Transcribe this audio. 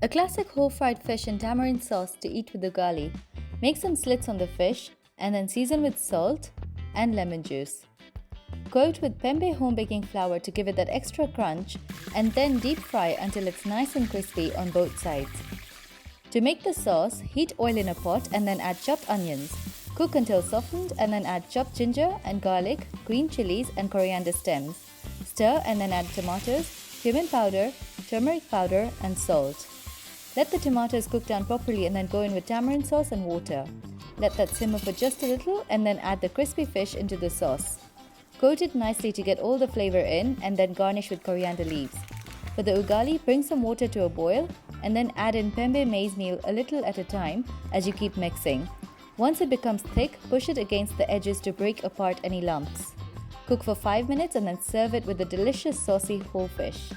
A classic whole fried fish in tamarind sauce to eat with ugali. Make some slits on the fish and then season with salt and lemon juice. Coat with Pembe home baking flour to give it that extra crunch and then deep fry until it's nice and crispy on both sides. To make the sauce, heat oil in a pot and then add chopped onions. Cook until softened and then add chopped ginger and garlic, green chillies and coriander stems. Stir and then add tomatoes, cumin powder, turmeric powder and salt. Let the tomatoes cook down properly and then go in with tamarind sauce and water. Let that simmer for just a little and then add the crispy fish into the sauce. Coat it nicely to get all the flavor in and then garnish with coriander leaves. For the ugali, bring some water to a boil and then add in Pembe Maize Meal a little at a time as you keep mixing. Once it becomes thick, push it against the edges to break apart any lumps. Cook for 5 minutes and then serve it with the delicious saucy whole fish.